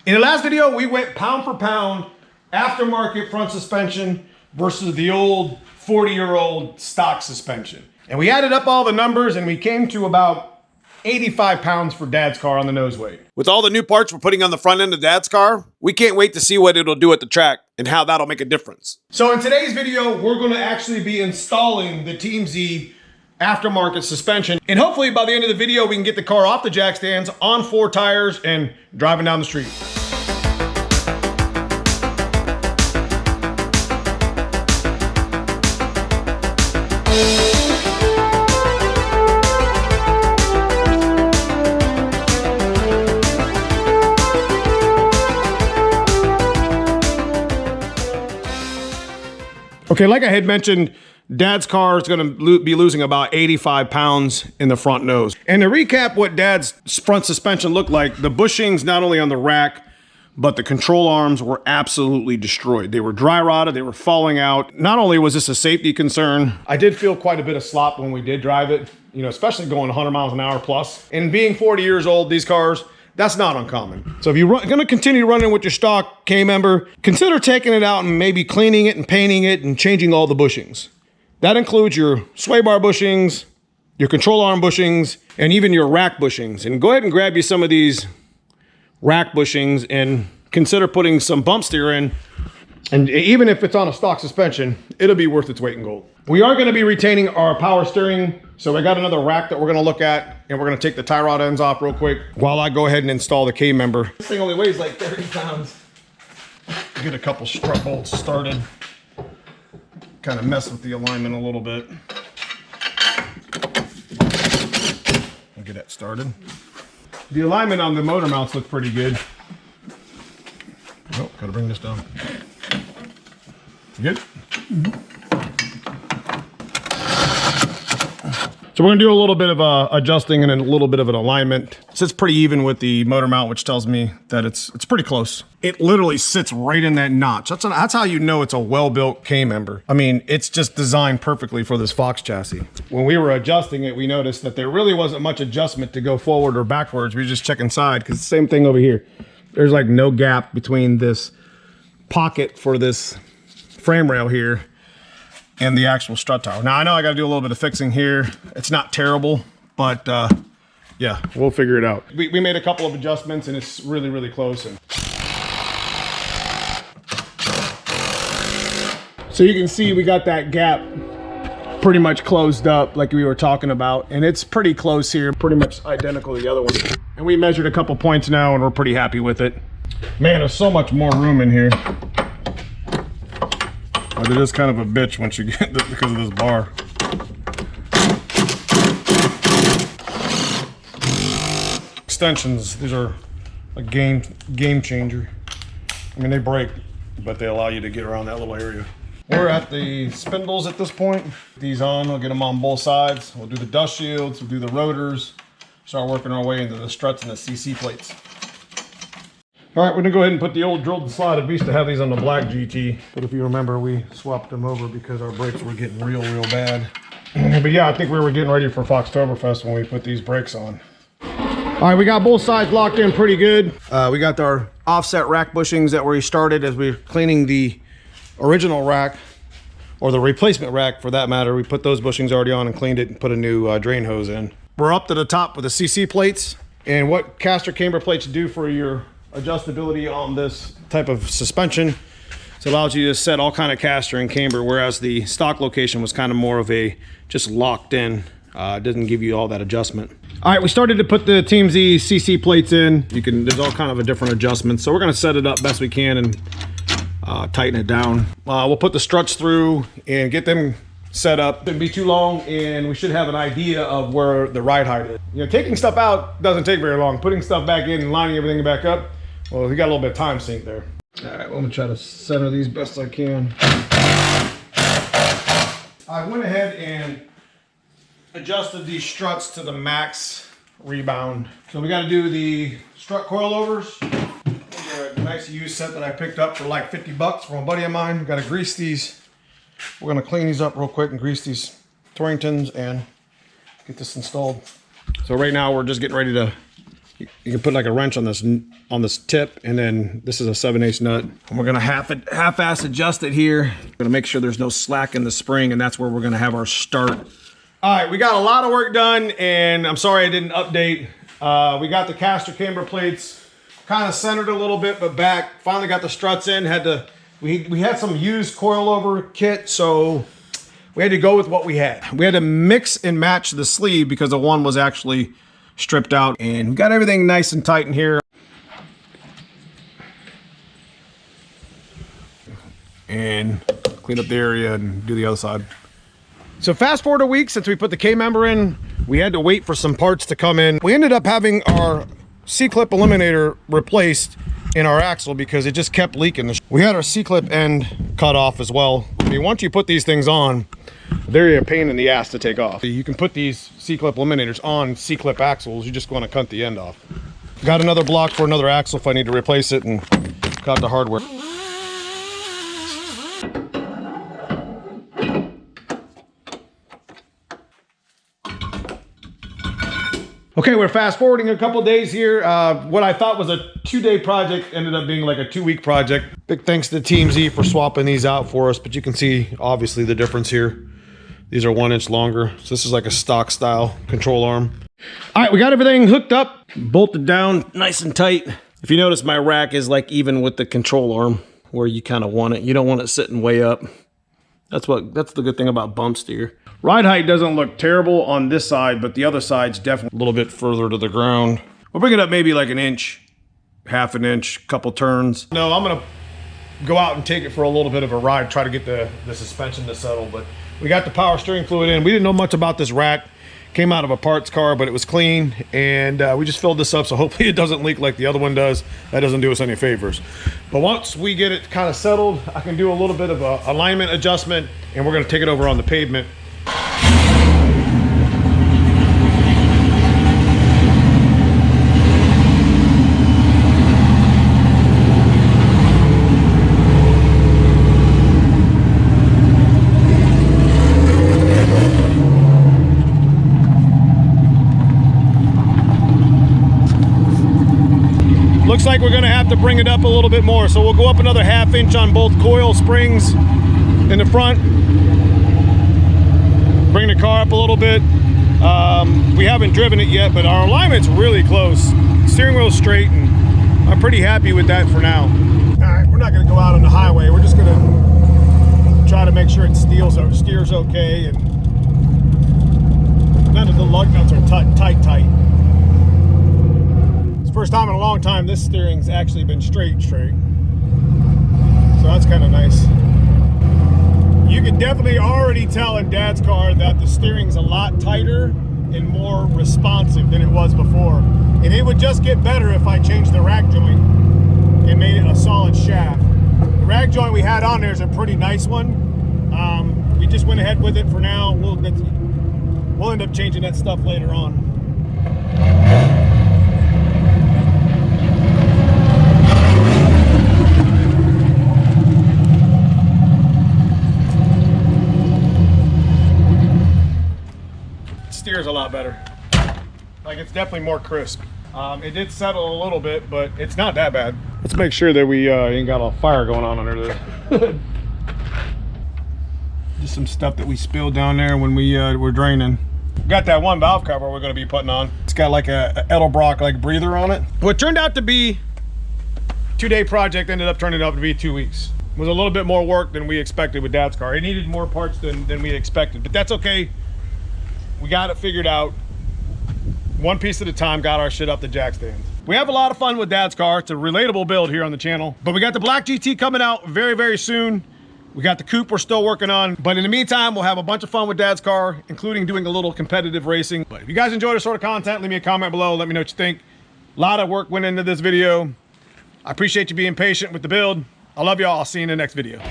In the last video, we went pound for pound, aftermarket front suspension versus the old 40-year-old stock suspension. And we added up all the numbers and we came to about 85 pounds for Dad's car on the nose weight. With all the new parts we're putting on the front end of Dad's car, we can't wait to see what it'll do at the track and how that'll make a difference. So in today's video, we're gonna actually be installing the Team Z aftermarket suspension. And hopefully by the end of the video, we can get the car off the jack stands, on 4 tires, and driving down the street. Okay, like I had mentioned, Dad's car is gonna be losing about 85 pounds in the front nose. And to recap what Dad's front suspension looked like, the bushings, not only on the rack, but the control arms were absolutely destroyed. They were dry rotted, they were falling out. Not only was this a safety concern, I did feel quite a bit of slop when we did drive it, you know, especially going 100 miles an hour plus. And being 40 years old, these cars, that's not uncommon. So if you're gonna continue running with your stock Kmember, consider taking it out and maybe cleaning it and painting it and changing all the bushings. That includes your sway bar bushings, your control arm bushings, and even your rack bushings. And go ahead and grab you some of these rack bushings and consider putting some bump steer in. And even if it's on a stock suspension, it'll be worth its weight in gold. We are gonna be retaining our power steering. So I got another rack that we're gonna look at, and we're gonna take the tie rod ends off real quick while I go ahead and install the Kmember. This thing only weighs like 30 pounds. Get a couple strut bolts started. Kind of mess with the alignment a little bit. I'll get that started. The alignment on the motor mounts look pretty good. Oh, gotta bring this down. Good? Mm-hmm. So we're gonna do a little bit of adjusting and a little bit of an alignment. It sits pretty even with the motor mount, which tells me that it's pretty close. It literally sits right in that notch. That's how you know it's a well-built Kmember. I mean, it's just designed perfectly for this Fox chassis. When we were adjusting it, we noticed that there really wasn't much adjustment to go forward or backwards. We were just checking side, because same thing over here. There's like no gap between this pocket for this frame rail here and the actual strut tower. Now I know I gotta do a little bit of fixing here. It's not terrible, but yeah, we'll figure it out. We made a couple of adjustments and it's really, really close. And so you can see we got that gap pretty much closed up like we were talking about, and it's pretty close here, pretty much identical to the other one. And we measured a couple points now and we're pretty happy with it. Man, there's so much more room in here. But it is kind of a bitch once you get this because of this bar. Extensions, these are a game changer. I mean, they break, but they allow you to get around that little area. We're at the spindles at this point. These on, we'll get them on both sides. We'll do the dust shields, we'll do the rotors, start working our way into the struts and the CC plates. All right, we're gonna go ahead and put the old drilled and slotted. We used to have these on the black GT, but if you remember, we swapped them over because our brakes were getting real bad. But yeah, I think we were getting ready for Foxtoberfest when we put these brakes on. All right, we got both sides locked in pretty good. We got our offset rack bushings that we started as we were cleaning the original rack, or the replacement rack for that matter. We put those bushings already on and cleaned it and put a new drain hose in. We're up to the top with the CC plates, and what caster camber plates do for your adjustability on this type of suspension, it allows you to set all kind of caster and camber, whereas the stock location was kind of more of a just locked in. It doesn't give you all that adjustment. All right, we started to put the Team Z CC plates in. There's all kind of a different adjustments, so we're going to set it up best we can and tighten it down. We'll put the struts through and get them set up. It shouldn't be too long, and we should have an idea of where the ride height is. You know, taking stuff out doesn't take very long. Putting stuff back in and lining everything back up, well, we got a little bit of time sink there. All right, well, I'm gonna try to center these best I can. I went ahead and adjusted these struts to the max rebound. So we got to do the strut coilovers. They're a nice used set that I picked up for like 50 bucks from a buddy of mine. Got to grease these. We're going to clean these up real quick and grease these Torringtons and get this installed. So right now we're just getting ready to You can put like a wrench on this tip, and then this is a 7/8 nut. And we're gonna half-ass adjust it here. Gonna make sure there's no slack in the spring, and that's where we're gonna have our start. All right, we got a lot of work done, and I'm sorry I didn't update. We got the caster camber plates kind of centered a little bit, but back. Finally got the struts in. We had some used coilover kit, so we had to go with what we had. We had to mix and match the sleeve because the one was actually stripped out, and we got everything nice and tight in here. And clean up the area and do the other side. So fast forward a week since we put the Kmember in, we had to wait for some parts to come in. We ended up having our C-clip eliminator replaced in our axle because it just kept leaking. We had our C-clip end cut off as well. I mean, once you put these things on, they're a pain in the ass to take off. You can put these C-clip eliminators on C-clip axles. You just want to cut the end off. Got another block for another axle if I need to replace it, and got the hardware. Okay, we're fast forwarding a couple days here. What I thought was a 2-day project ended up being like a 2-week project. Big thanks to Team Z for swapping these out for us, but you can see obviously the difference here. These are 1 inch longer. So this is like a stock style control arm. All right, we got everything hooked up, bolted down nice and tight. If you notice, my rack is like even with the control arm where you kind of want it. You don't want it sitting way up. That's the good thing about bump steer. Ride height doesn't look terrible on this side, but the other side's definitely a little bit further to the ground. We'll bring it up maybe like 1 inch, half an inch, couple turns. No, I'm gonna go out and take it for a little bit of a ride, try to get the suspension to settle, but we got the power steering fluid in. We didn't know much about this rack. Came out of a parts car, but it was clean, and we just filled this up, so hopefully it doesn't leak like the other one does. That doesn't do us any favors. But once we get it kind of settled, I can do a little bit of a alignment adjustment, and we're gonna take it over on the pavement. Looks like we're gonna have to bring it up a little bit more. So we'll go up another 1/2 inch on both coil springs in the front. Bring the car up a little bit. We haven't driven it yet, but our alignment's really close. Steering wheel's straight, and I'm pretty happy with that for now. All right, we're not gonna go out on the highway. We're just gonna try to make sure it steers okay, and none of the lug nuts are tight. First time in a long time this steering's actually been straight. So that's kind of nice. You can definitely already tell in Dad's car that the steering's a lot tighter and more responsive than it was before. And it would just get better if I changed the rack joint and made it a solid shaft. The rack joint we had on there is a pretty nice one. We just went ahead with it for now. We'll end up changing that stuff later on. Steers a lot better. Like, it's definitely more crisp. It did settle a little bit, but it's not that bad. Let's make sure that we ain't got a fire going on under the hood. Just some stuff that we spilled down there when we were draining. Got that one valve cover we're going to be putting on. It's got like a Edelbrock like breather on it. What turned out to be a 2-day project ended up turning out to be 2 weeks. It was a little bit more work than we expected with Dad's car. It needed more parts than we expected, but that's okay. We got it figured out. One piece at a time, got our shit up the jack stands. We have a lot of fun with Dad's car. It's a relatable build here on the channel. But we got the Black GT coming out very, very soon. We got the coupe we're still working on. But in the meantime, we'll have a bunch of fun with Dad's car, including doing a little competitive racing. But if you guys enjoy this sort of content, leave me a comment below. Let me know what you think. A lot of work went into this video. I appreciate you being patient with the build. I love y'all. I'll see you in the next video.